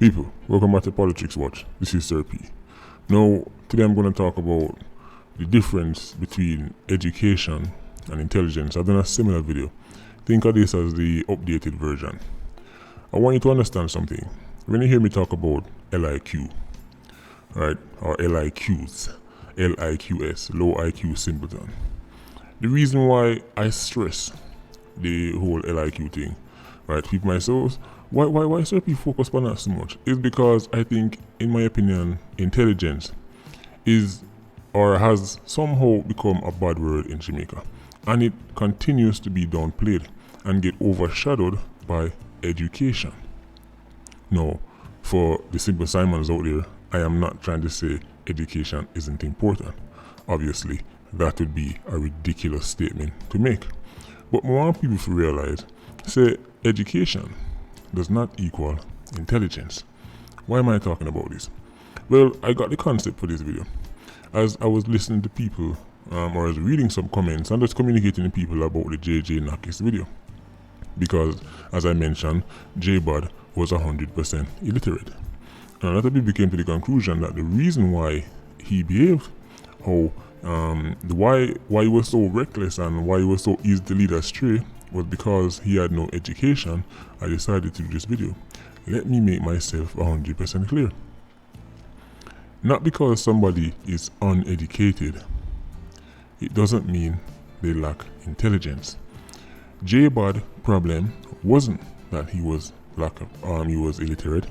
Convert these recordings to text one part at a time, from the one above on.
People, welcome back to Politricks Watch. This is Sir P. Now, today I'm going to talk about the difference between education and intelligence. I've done a similar video. Think of this as the updated version. I want you to understand something. When you hear me talk about LIQ, right, or LIQs, LIQS, low IQ simpleton, the reason why I stress the whole LIQ thing, right, people might say, why Sir P focus on that so much, is because I think, in my opinion, intelligence is or has somehow become a bad word in Jamaica, and it continues to be downplayed and get overshadowed by education. Now, for the simple Simons out there, I am not trying to say education isn't important. Obviously, that would be a ridiculous statement to make. But I want people to realize, say, education does not equal intelligence. Why am I talking about this? Well, I got the concept for this video as I was listening to people, or I was reading some comments and just communicating to people about the JJ Nakis video. Because, as I mentioned, J-Bud was 100% illiterate. And a lot of people came to the conclusion that the reason why he behaved, why he was so reckless and why he was so easy to lead astray, was because he had no education. I decided to do this video. Let me make myself 100% clear. Not because somebody is uneducated, it doesn't mean they lack intelligence. J-Bud problem wasn't that he was illiterate.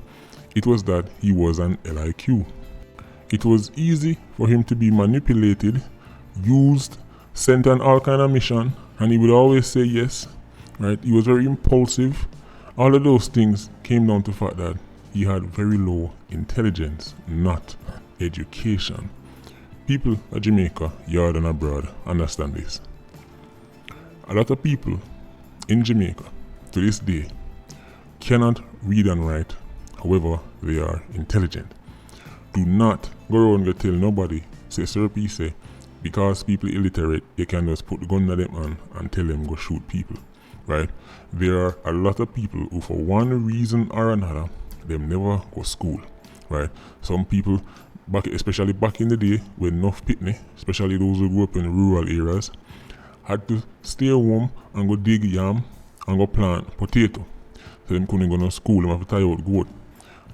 It was that he was an LIQ. It was easy for him to be manipulated, used, sent on all kind of mission, and he would always say yes, right? He was very impulsive. All of those things came down to the fact that he had very low intelligence, not education. People at Jamaica, yard and abroad, understand this. A lot of people in Jamaica, to this day, cannot read and write, however, they are intelligent. Do not go around and tell nobody, say Sir P say, because people illiterate, you can just put the gun at them and tell them go shoot people, right? There are a lot of people who, for one reason or another, them never go school, right? Some people, especially back in the day, when enough pitney, especially those who grew up in rural areas, had to stay home and go dig yam and go plant potato. So them couldn't go to school, them have to tie out goat.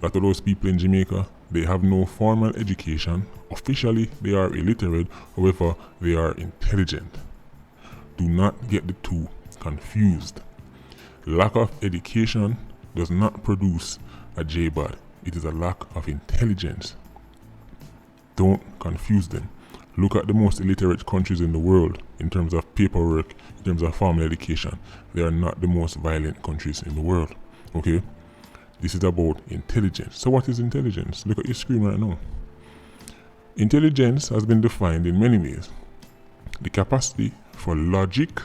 A lot of those people in Jamaica, they have no formal education. Officially, they are illiterate, however, they are intelligent. Do not get the two confused. Lack of education does not produce a J-Bud. It is a lack of intelligence. Don't confuse them. Look at the most illiterate countries in the world in terms of paperwork, in terms of formal education. They are not the most violent countries in the world. Okay? This is about intelligence. So what is intelligence? Look at your screen right now. Intelligence has been defined in many ways. The capacity for logic,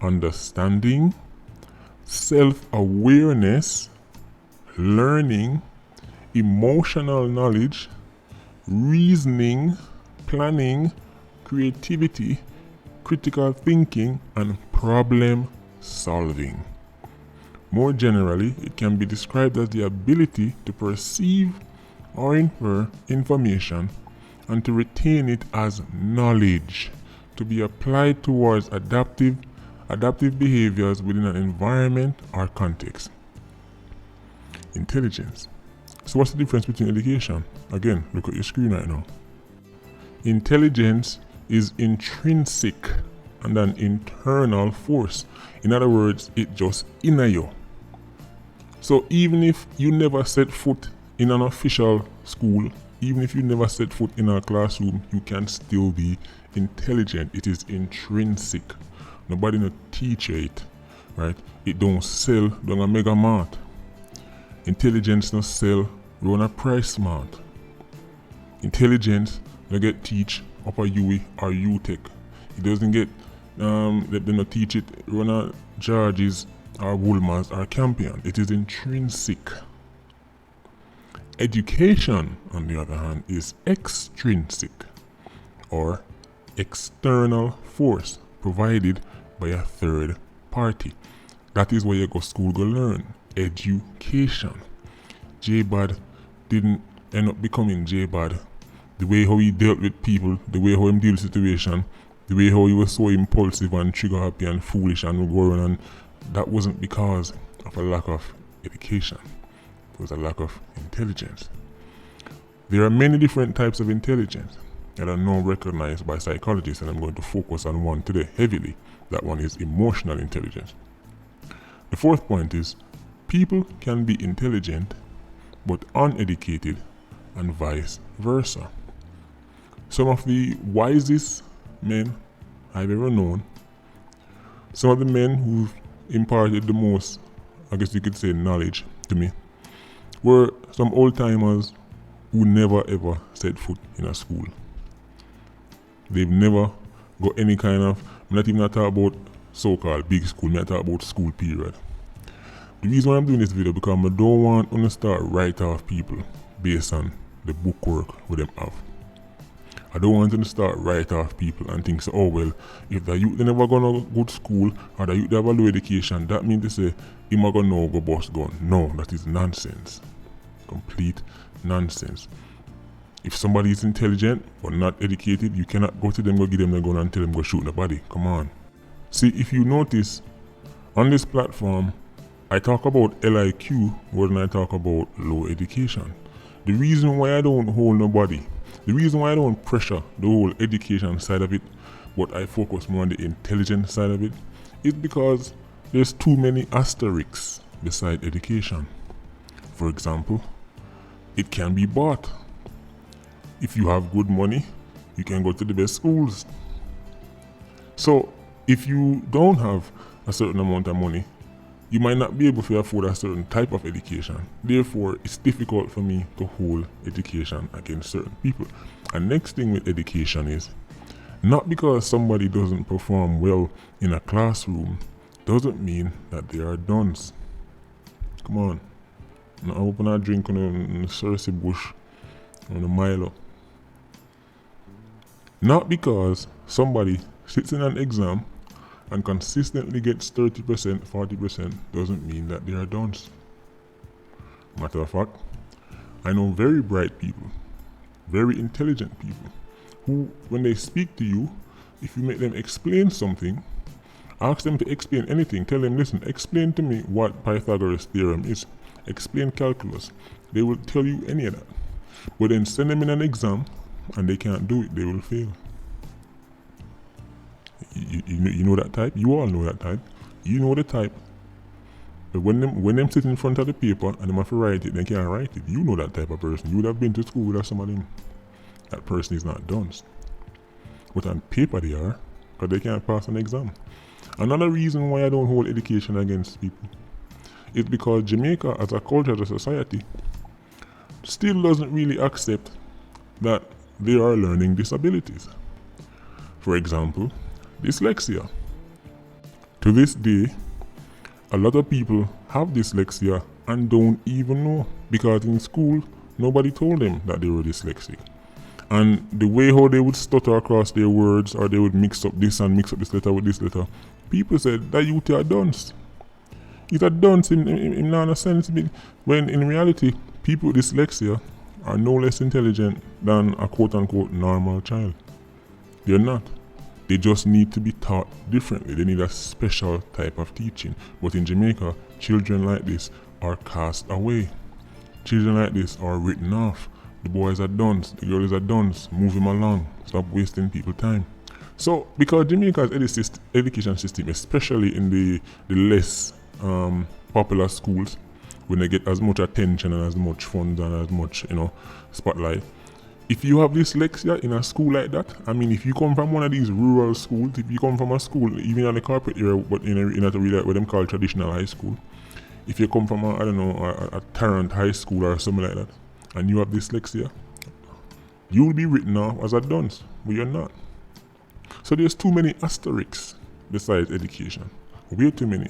understanding, self-awareness, learning, emotional knowledge, reasoning, planning, creativity, critical thinking, and problem solving. More generally, it can be described as the ability to perceive or infer information and to retain it as knowledge, to be applied towards adaptive behaviors within an environment or context. Intelligence. So what's the difference between education? Again, look at your screen right now. Intelligence is intrinsic and an internal force. In other words, it just inner you. So even if you never set foot in an official school, even if you never set foot in a classroom, you can still be intelligent. It is intrinsic. Nobody no teach you it, right? It don't sell down a mega mart. Intelligence no sell run a price mart. Intelligence no get teach up a UE or UTech. It doesn't get they no teach it run a George's or Woolmans or Campion. It is intrinsic. Education, on the other hand, is extrinsic or external force provided by a third party. That is where you go school go learn. Education. J-Bad didn't end up becoming J-Bad. The way how he dealt with people, the way how he dealt with situation, the way how he was so impulsive and trigger happy and foolish and would go around, and that wasn't because of a lack of education. It was a lack of intelligence. There are many different types of intelligence that are now recognized by psychologists, and I'm going to focus on one today heavily. That one is emotional intelligence. The fourth point is people can be intelligent but uneducated and vice versa. Some of the wisest men I've ever known, some of the men who've imparted the most, I guess you could say, knowledge to me, were some old timers who never ever set foot in a school. They've never got any kind of, I'm not even talking about so-called big school, I'm talking about school period. The reason why I'm doing this video because I don't want to start write off people based on the book work with them have. I don't want to start write off people and think, so, oh well, if the youth they never gonna go to school or the youth they have a low education, that means to say him gonna know go bust gun. No, that is nonsense. Complete nonsense. If somebody is intelligent but not educated, you cannot go to them, go give them the gun and tell them go shoot nobody. Come on. See, if you notice, on this platform, I talk about LIQ more than I talk about low education. The reason why I don't hold nobody, the reason why I don't pressure the whole education side of it, but I focus more on the intelligence side of it, is because there's too many asterisks beside education. For example, it can be bought. If you have good money, you can go to the best schools. So if you don't have a certain amount of money, you might not be able to afford a certain type of education. Therefore, it's difficult for me to hold education against certain people. And next thing with education is, not because somebody doesn't perform well in a classroom, doesn't mean that they are dunce. Come on. Now open a drink on the Cersei bush on the Milo. Not because somebody sits in an exam and consistently gets 30%, 40% doesn't mean that they are dunce. Matter of fact, I know very bright people, very intelligent people, who when they speak to you, if you make them explain something, ask them to explain anything, tell them, listen, explain to me what Pythagoras theorem is, explain calculus, they will tell you any of that. But then send them in an exam and they can't do it, they will fail. You know that type? You all know that type. You know the type. But when them sit in front of the paper and them have to write it, they can't write it. You know that type of person. You would have been to school with some of them. That person is not dunce. But on paper they are, because they can't pass an exam. Another reason why I don't hold education against people is because Jamaica as a culture, as a society, still doesn't really accept that there are learning disabilities. For example, dyslexia. To this day, a lot of people have dyslexia and don't even know, because in school, nobody told them that they were dyslexic. And the way how they would stutter across their words, or they would mix up this and mix up this letter with this letter, people said that youth are dunce. He's a dunce in not sense, when in reality, people with dyslexia are no less intelligent than a quote-unquote normal child. They're not. They just need to be taught differently. They need a special type of teaching. But in Jamaica, children like this are cast away. Children like this are written off. The boys are dunce, the girls are dunce, move him along, stop wasting people's time. So, because Jamaica's education system, especially in the less popular schools, when they get as much attention and as much funds and as much, spotlight, if you have dyslexia in a school like that, I mean, if you come from one of these rural schools, if you come from a school, even in the corporate area, but in a what them call traditional high school, if you come from a Tarrant High School or something like that, and you have dyslexia, you will be written off as a dunce, but you're not. So there's too many asterisks besides education. Way too many.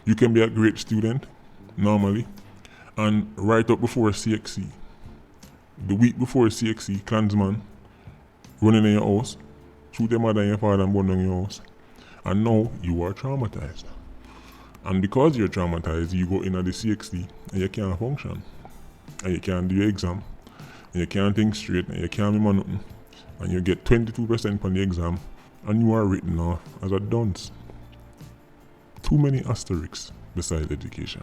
You can be a great student, normally, and right up before CXC. The week before CXC, Klansman running in your house, shoot your mother and your father and burn down your house. And now you are traumatized. And because you're traumatized, you go in at the CXC and you can't function. and you can't do your exam, and you can't think straight, and you can't remember nothing, and you get 22% on the exam, and you are written off as a dunce. Too many asterisks besides education.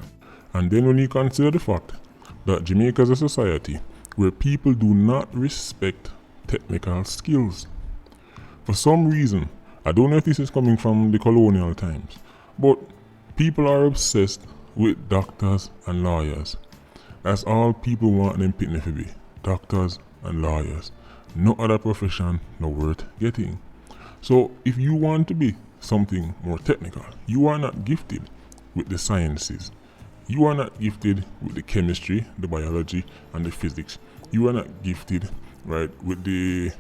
And then when you consider the fact that Jamaica is a society where people do not respect technical skills. For some reason, I don't know if this is coming from the colonial times, but people are obsessed with doctors and lawyers. That's all people want them picking to be, doctors and lawyers. No other profession no worth getting. So if you want to be something more technical, you are not gifted with the sciences. You are not gifted with the chemistry, the biology, and the physics. You are not gifted, right, with the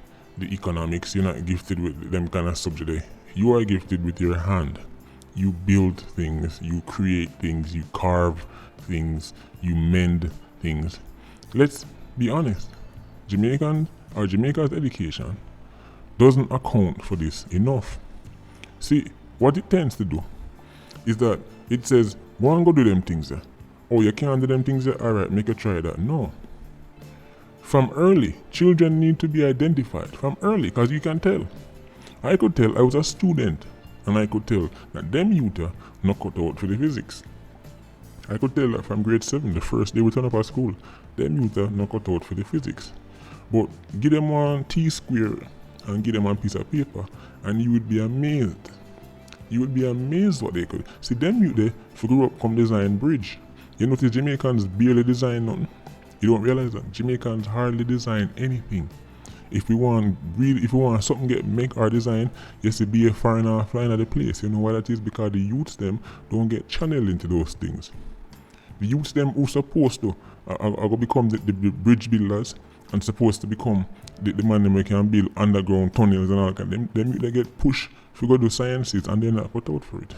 economics. You're not gifted with them kind of subject. You are gifted with your hand. You build things, you create things, you carve things, you mend things. Let's be honest. Jamaica's education doesn't account for this enough. See, what it tends to do is that it says, go and go do them things there. Oh, you can't do them things there? Alright, make a try that. No. From early, children need to be identified. From early, because you can tell. I could tell I was a student, and I could tell that them youth are not cut out for the physics. I could tell that from grade 7, the first day we turn up at school, them youth are not cut out for the physics. But give them one T-square and give them one piece of paper, and you would be amazed. You would be amazed what they could. See, them youth there, if you grew up come design bridge, you notice Jamaicans barely design nothing. You don't realize that Jamaicans hardly design anything. If we want something make our design, you see be a foreigner flying at the place. You know why that is? Because the youths them don't get channeled into those things. The youths them who supposed to are going to become the bridge builders and supposed to become the man that can build underground tunnels and all that. Them they get pushed to go do sciences and they're not put out for it.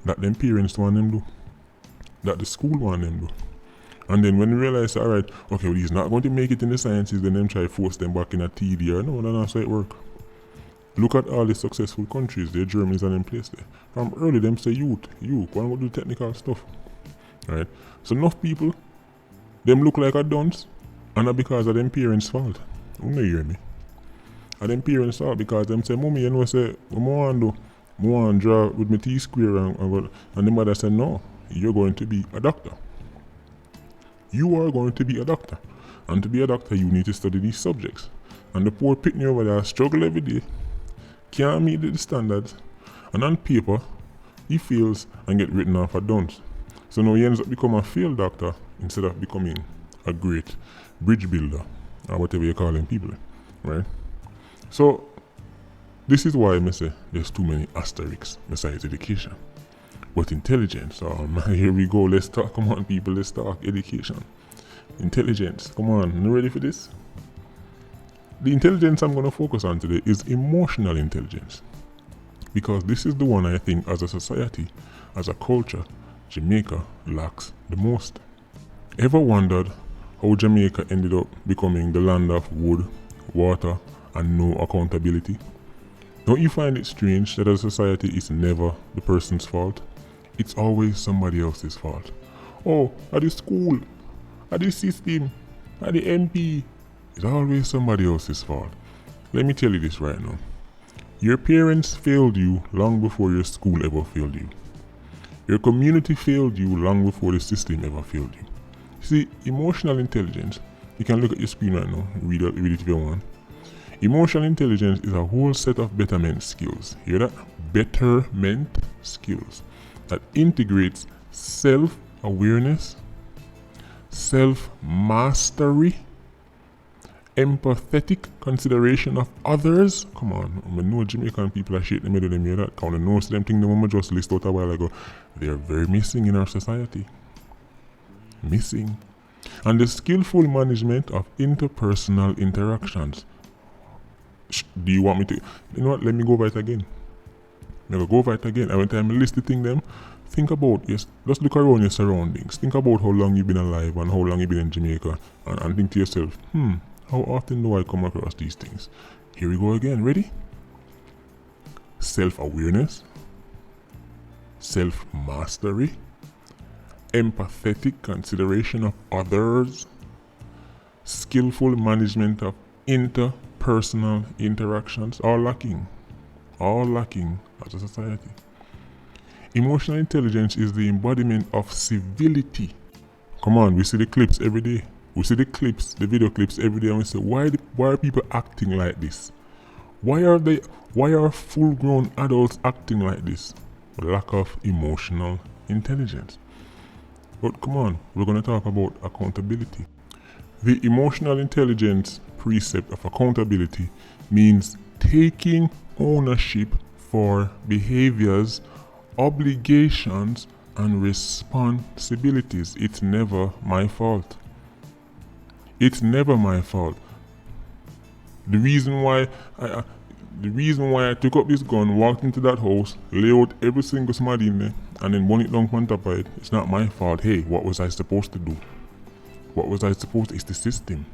That them parents want them do. That the school want them do. And then when you realize, alright, okay, well, he's not going to make it in the sciences, then them try to force them back in a TD. No, that's how it work. Look at all the successful countries, the Germans and them place there. From early, them say you go and go do technical stuff. Right? So enough people, them look like a dunce, and not because of them parents' fault. You don't hear me. And them parents' fault because them say, Mommy, you know, say, what I want to do? I want to draw with my T-square and the mother said, no, you're going to be a doctor. You are going to be a doctor. And to be a doctor, you need to study these subjects. And the poor pitney over there struggle every day, can't meet the standards, and on paper, he fails and get written off a dunce. So now he ends up becoming a failed doctor instead of becoming a great bridge builder, or whatever you call them people, right? So, this is why I say there's too many asterisks besides education. But intelligence, here we go, let's talk, come on people, let's talk education. Intelligence, come on, you ready for this? The intelligence I'm going to focus on today is emotional intelligence. Because this is the one I think as a society, as a culture, Jamaica lacks the most. Ever wondered how Jamaica ended up becoming the land of wood, water, and no accountability? Don't you find it strange that as a society it's never the person's fault? It's always somebody else's fault. Oh, at the school, at the system, at the MP. It's always somebody else's fault. Let me tell you this right now. Your parents failed you long before your school ever failed you. Your community failed you long before the system ever failed you. See, emotional intelligence, you can look at your screen right now, read it if you want. Emotional intelligence is a whole set of betterment skills. Hear that? Betterment skills that integrates self-awareness, self-mastery, empathetic consideration of others. Come on, I know Jamaican people are shit, they made them hear that. Count the nose them thing the mama just list out a while ago. They are very missing in our society. Missing. And the skillful management of interpersonal interactions. Do you want me to? You know what? Let me go over it again. Never go over it again. Every time I list the thing them, think about, yes, just look around your surroundings. Think about how long you've been alive and how long you've been in Jamaica. And think to yourself, how often do I come across these things? Here we go again. Ready? Self-awareness, self-mastery, empathetic consideration of others, skillful management of interpersonal interactions, all lacking as a society. Emotional intelligence is the embodiment of civility. Come on, we see the clips every day. We see the video clips every day, and we say, why are people acting like this? Why are full-grown adults acting like this? Lack of emotional intelligence. But come on, we're going to talk about accountability. The emotional intelligence precept of accountability means taking ownership for behaviors, obligations, and responsibilities. It's never my fault. It's never my fault. The reason why I took up this gun, walked into that house, lay out every single somebody in there, and then burn it down on top of it, it's not my fault. Hey, what was I supposed to do? It's the system.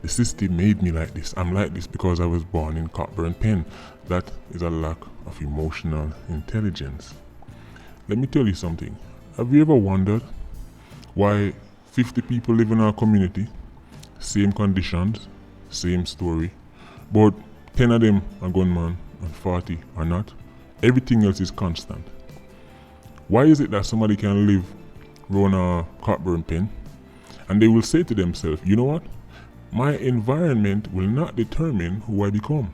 The system made me like this. I'm like this because I was born in Cockburn Pen. That is a lack of emotional intelligence. Let me tell you something. Have you ever wondered why 50 people live in our community, same conditions, same story, but 10 of them are gunmen and 40 are not? Everything else is constant. Why is it that somebody can live around a Cockburn Pen and they will say to themselves, you know what? My environment will not determine who I become.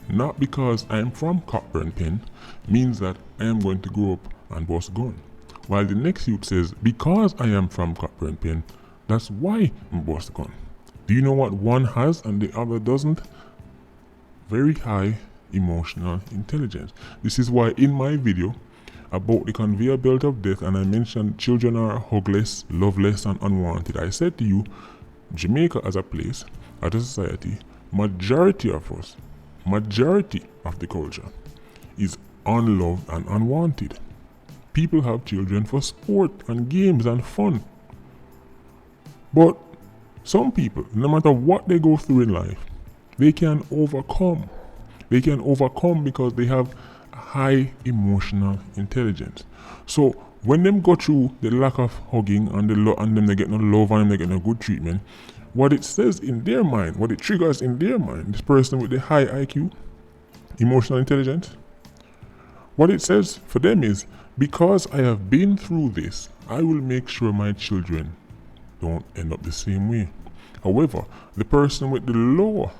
Not because I am from Cockburn Pen means that I am going to grow up and bust gun. While the next youth says, because I am from Cockburn Pen, that's why I'm bust gun. Do you know what one has and the other doesn't? Very high emotional intelligence. This is why in my video about the conveyor belt of death, and I mentioned children are hugless, loveless, and unwanted, I said to you, Jamaica as a place, as a society, majority of the culture is unloved and unwanted. People have children for sport and games and fun. But some people, no matter what they go through in life, they can overcome. They can overcome because they have high emotional intelligence. So when them go through the lack of hugging and them they get no love and them they get no good treatment, what it says in their mind, what it triggers in their mind, this person with the high IQ, emotional intelligence, what it says for them is, because I have been through this, I will make sure my children don't end up the same way. However, the person with the lower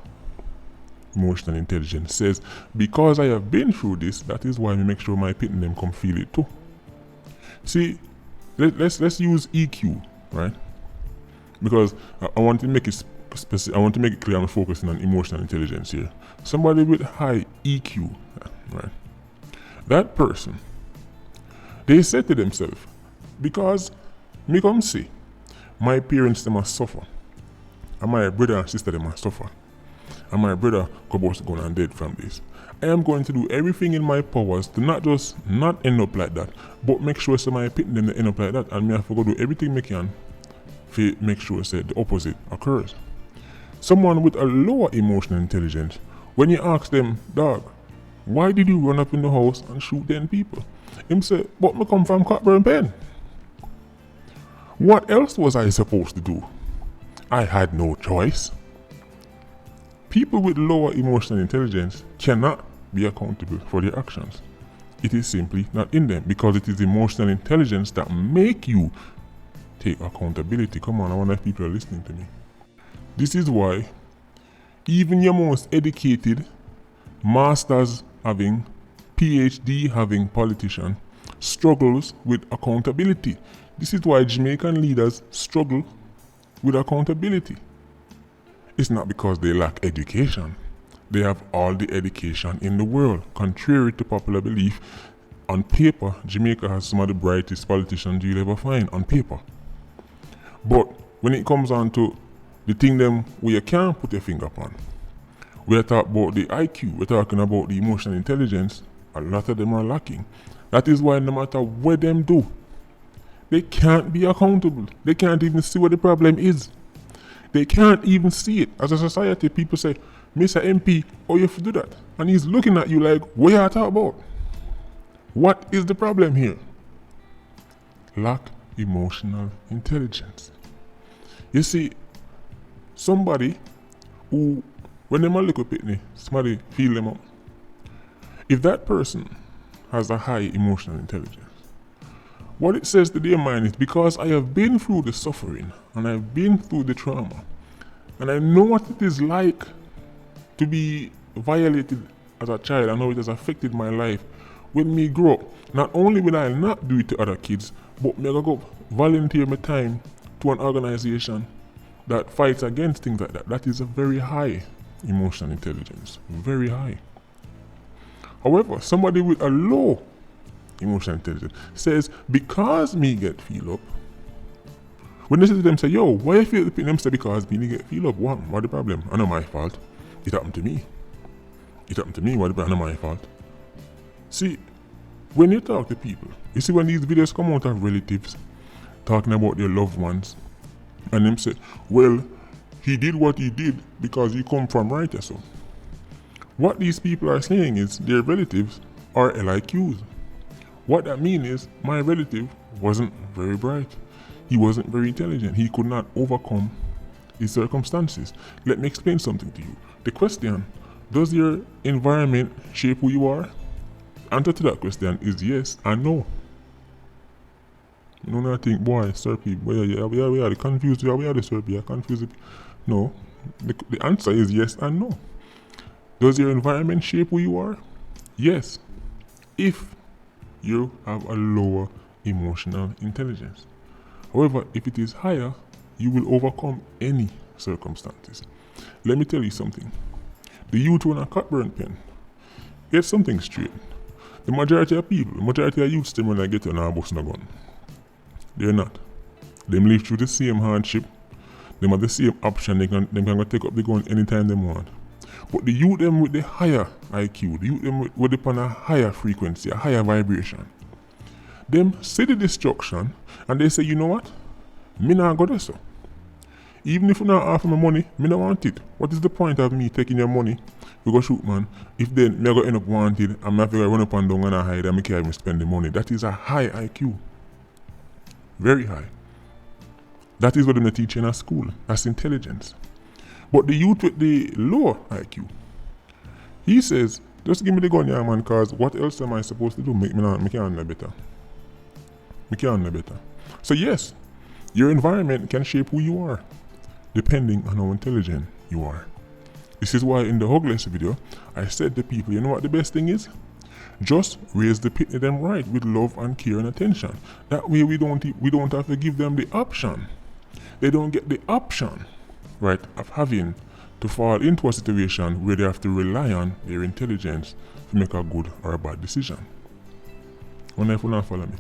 emotional intelligence says, because I have been through this, that is why I make sure my pitting them come feel it too. See, let's use EQ, right? Because I want to make it specific. I want to make it clear I'm focusing on emotional intelligence here. Somebody with high EQ, right? That person, they said to themselves, because me come see, my parents they must suffer, and my brother and sister they must suffer, and my brother was going and dead from this. I am going to do everything in my powers to not just not end up like that, but make sure somebody pitting them to end up like that, and me have to go do everything me can to make sure that the opposite occurs. Someone with a lower emotional intelligence, when you ask them, dog, why did you run up in the house and shoot 10 people? Him say, but me come from Cockburn Pen. What else was I supposed to do? I had no choice. People with lower emotional intelligence cannot be accountable for their actions. It is simply not in them, because it is emotional intelligence that make you take accountability. Come on, I wonder if people are listening to me. This is why even your most educated, masters having, PhD having politician struggles with accountability. This is why Jamaican leaders struggle with accountability. It's not because they lack education. They have all the education in the world. Contrary to popular belief, on paper, Jamaica has some of the brightest politicians you'll ever find on paper. But when it comes on to the thing them where you can't put your finger upon, we're talking about the IQ, we're talking about the emotional intelligence, a lot of them are lacking. That is why no matter what them do, they can't be accountable. They can't even see what the problem is. They can't even see it. As a society, people say, Mr. MP, oh, you have to do that. And he's looking at you like, what are you talking about? What is the problem here? lack emotional intelligence. You see, somebody who, when them a little pitney, somebody feel them up. If that person has a high emotional intelligence, what it says to their mind is, because I have been through the suffering and I've been through the trauma and I know what it is like to be violated as a child, I know it has affected my life. When me grow up, not only will I not do it to other kids, but me go volunteer my time to an organization that fights against things like that. That is a very high emotional intelligence, very high. However, somebody with a low emotional intelligence says, because me get feel up, when they say to them, say, yo, why you feel them say because me get feel up? What the problem? I know my fault. It happened to me. It happened to me, what the problem? I know my fault. See, when you talk to people, you see when these videos come out of relatives talking about their loved ones, and them say, well, he did what he did because he come from right or so. What these people are saying is their relatives are LIQs. What that means is my relative wasn't very bright. He wasn't very intelligent. He could not overcome his circumstances. Let me explain something to you. The question, does your environment shape who you are? Answer to that question is yes and no. You know, I think, boy, sir, people, we are confused. We are the sir, we are confused. No, the answer is yes and no. Does your environment shape who you are? Yes, if you have a lower emotional intelligence. However, if it is higher, you will overcome any circumstances. Let me tell you something. The youth who on a Cockburn pen, get something straight. The majority of people, the majority of youths, them when they get on a bus and a gun. They're not. Them live through the same hardship. Them have the same option. They can go take up the gun anytime they want. But the youth them with the higher IQ, the youth them with upon a higher frequency, a higher vibration, them see the destruction and they say, you know what? Me not go there so. Even if you not offer my money, me not want it. What is the point of me taking your money? You go shoot man. If then me go end up wanted and me have to run up and down and hide and me can't even spend the money. That is a high IQ. Very high. That is what they teach in a school. That's intelligence. But the youth with the lower IQ, he says, just give me the gun, young man, cause what else am I supposed to do? Me can't know better. Me can't know better. So yes, your environment can shape who you are, depending on how intelligent you are. This is why in the Hugless video, I said to people, you know what the best thing is? Just raise the pitney them right with love and care and attention. That way we don't have to give them the option. They don't get the option, right, of having to fall into a situation where they have to rely on their intelligence to make a good or a bad decision. Wonder if you not follow me.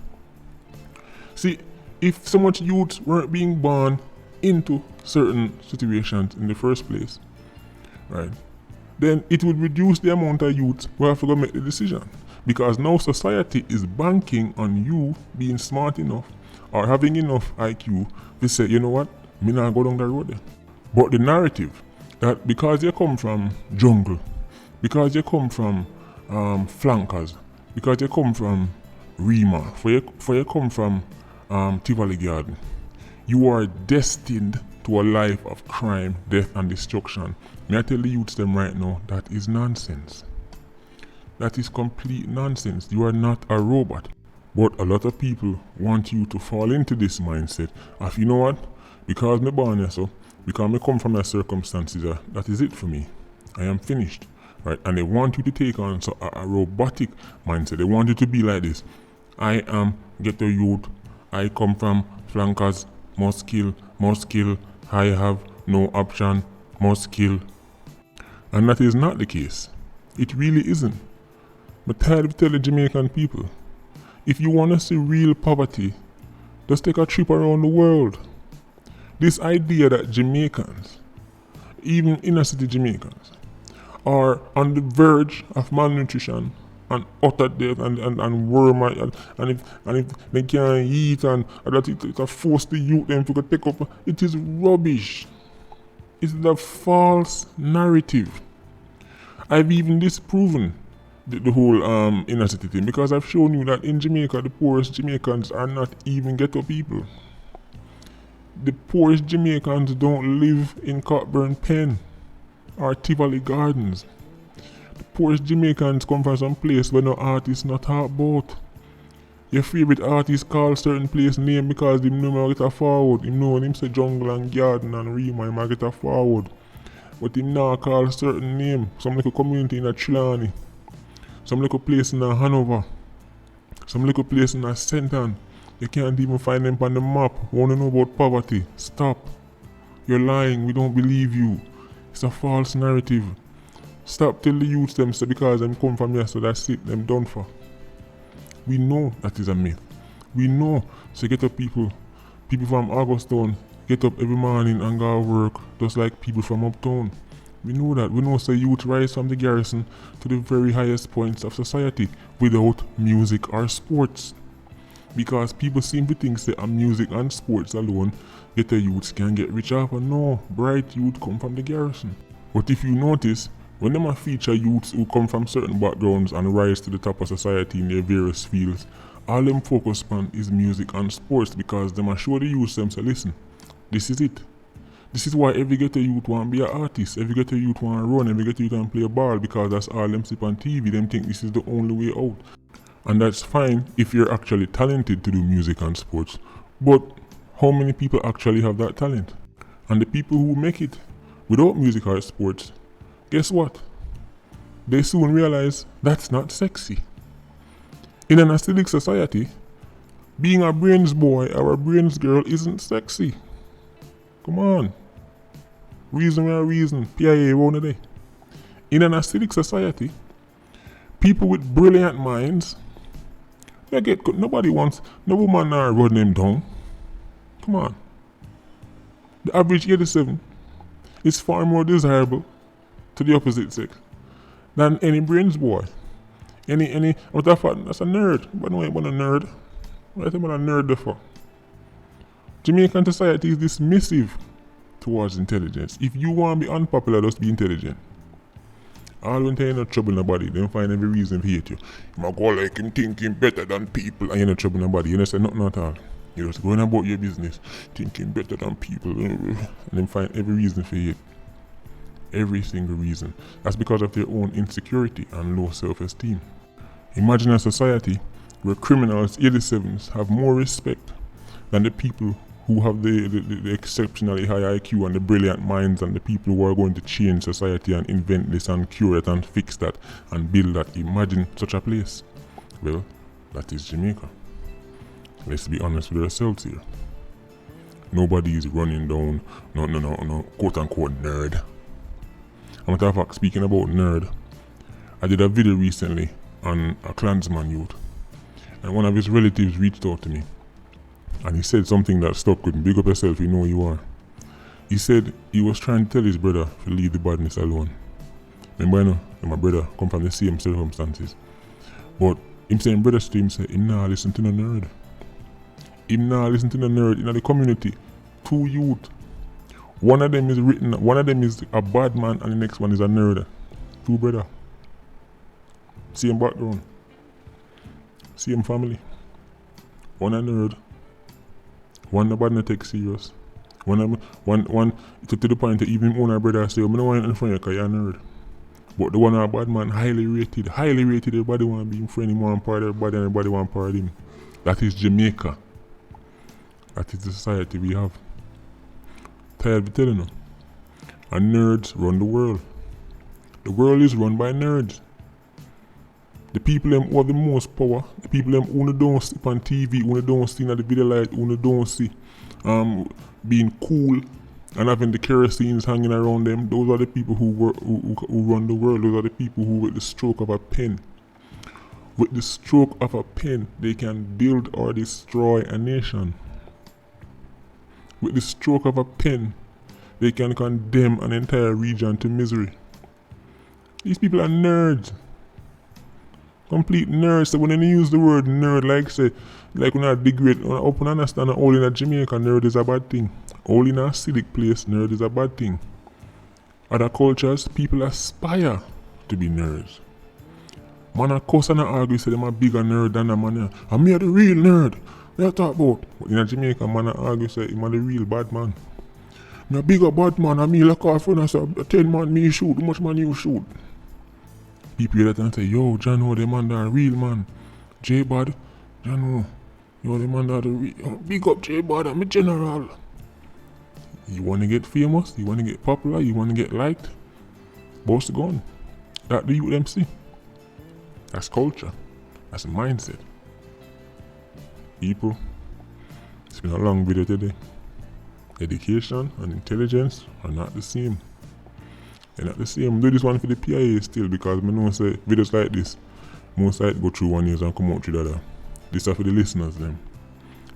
See, if so much youths weren't being born into certain situations in the first place, right, then it would reduce the amount of youths who have to go make the decision. Because now society is banking on you being smart enough or having enough IQ to say, you know what, me not go down the road there. But the narrative that because you come from jungle, because you come from flankers, because you come from Rima, for you come from Tivoli Garden, you are destined to a life of crime, death and destruction. May I tell the youths them right now, that is nonsense. That is complete nonsense. You are not a robot. But a lot of people want you to fall into this mindset of, you know what, because me born here so, because me come from my circumstances, that is it for me. I am finished. Right? And they want you to take on a robotic mindset. They want you to be like this. I am ghetto youth. I come from flankers. Must kill. I have no option. Must kill. And that is not the case. It really isn't. I'm tired of telling Jamaican people, if you want to see real poverty, just take a trip around the world. This idea that Jamaicans, even inner city Jamaicans, are on the verge of malnutrition and utter death and worm and if they can't eat and that it force the youth them to take up, it is rubbish. It's the false narrative. I've even disproven the whole inner city thing, because I've shown you that in Jamaica, the poorest Jamaicans are not even ghetto people. The poorest Jamaicans don't live in Cockburn Pen or Tivoli Gardens. The poorest Jamaicans come from some place where no artists not talk about. Your favorite artist call certain place name because him know get a forward. Him know when him say Jungle and Garden and Rima, him get a forward. But him now call certain name. Some little community in a Trelawney. Some little place in a Hanover. Some little place in a Senton. You can't even find them on the map. Wanna know about poverty? Stop. You're lying. We don't believe you. It's a false narrative. Stop tell the youths them say because them come from here so that's it. Them done for. We know that is a myth. We know. So get up people from Augustown, get up every morning and go to work just like people from uptown. We know that. We know so youth rise from the garrison to the very highest points of society without music or sports. Because people seem to think that music and sports alone get the youths can get rich off. And no, bright youth come from the garrison. But if you notice, when them feature youths who come from certain backgrounds and rise to the top of society in their various fields, all them focus on is music and sports because them show the youths them say, listen, this is it. This is why every ghetto youth want to be an artist, every ghetto youth want to run, every ghetto youth want to play a ball because that's all them see on TV. Them think this is the only way out. And that's fine if you're actually talented to do music and sports. But how many people actually have that talent? And the people who make it without music or sports, guess what? They soon realize that's not sexy. In an acidic society, being a brains boy or a brains girl isn't sexy. Come on. Reason or reason, PIA one day. In an acidic society, people with brilliant minds, they get good. Nobody wants, no woman are run them down. Come on. The average 87 is far more desirable to the opposite sex than any brains boy. Any what I thought that's a nerd. But no, I'm not a nerd. What am I a nerd for? Jamaican society is dismissive towards intelligence. If you want to be unpopular, just be intelligent. All when you no trouble nobody, then find every reason to hate you. You might go like him thinking better than people and you're not trouble nobody. You don't say nothing at all. You're just going about your business, thinking better than people, and then find every reason for hate. Every single reason. That's because of their own insecurity and low self-esteem. Imagine a society where criminals, 87s, have more respect than the people who have the exceptionally high IQ and the brilliant minds and the people who are going to change society and invent this and cure it and fix that and build that. Imagine such a place. Well, that is Jamaica. Let's be honest with ourselves here. Nobody is running down no quote unquote nerd. I'm matter of fact, speaking about nerd, I did a video recently on a Klansman youth, and one of his relatives reached out to me, and he said something that stuck with me. Big up yourself, you know who you are. He said he was trying to tell his brother to leave the badness alone. Remember, you know, my brother come from the same circumstances, but him saying brother to him say him nah listen to no nerd. Him nah listen to no nerd in the community. Two youth. One of them is a bad man and the next one is a nerd. Two brother. Same background. Same family. One a nerd. One the bad not take serious. One to the point that even one brother say, I don't want you in front of you because you're a nerd. But the one a bad man, highly rated, everybody want to be in front of him, one part of everybody and everybody want part of him. That is Jamaica. That is the society we have. Tired of telling you. And nerds run the world. The world is run by nerds. The people them who have the most power, the people them who don't see on TV, who don't see in the video light, who don't see being cool and having the kerosene hanging around them, those are the people who run the world. Those are the people who with the stroke of a pen, they can build or destroy a nation. With the stroke of a pen, they can condemn an entire region to misery. These people are nerds. Complete nerds. So when they use the word nerd, like when I degrade, when I open understand that all in a Jamaica, nerd is a bad thing. All in a acidic place, nerd is a bad thing. Other cultures, people aspire to be nerds. Man a cuss and a argue say them a bigger nerd than a man. And me a the real nerd. What you talk about? But in Jamaica, man a argue say him a the real bad man. Me a bigger bad man and me look off when I say 10 man me shoot. How much man you shoot? People hear that and say, yo, John, oh, the man that a real man. J-Bad, John, oh, yo, the man that a real. Big up J-Bad, I'm a general. You want to get famous? You want to get popular? You want to get liked? Boss the gun. That the youth them see. That's culture. That's a mindset. People, it's been a long video today. Education and intelligence are not the same. They're not the same. Do this one for the PIA still because I know say videos like this, most likely go through 1 year and come out through the other. This are for the listeners them.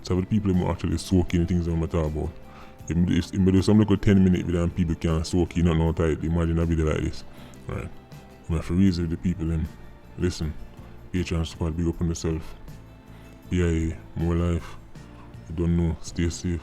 So for the people who actually soak in the things I'm talking about. If you do some little 10-minute video and people can soak in, not know tight, imagine a video like this. Right. I'm have to reason with the people them. Listen, Patreon squad, big up on yourself. PIA, more life. You don't know, stay safe.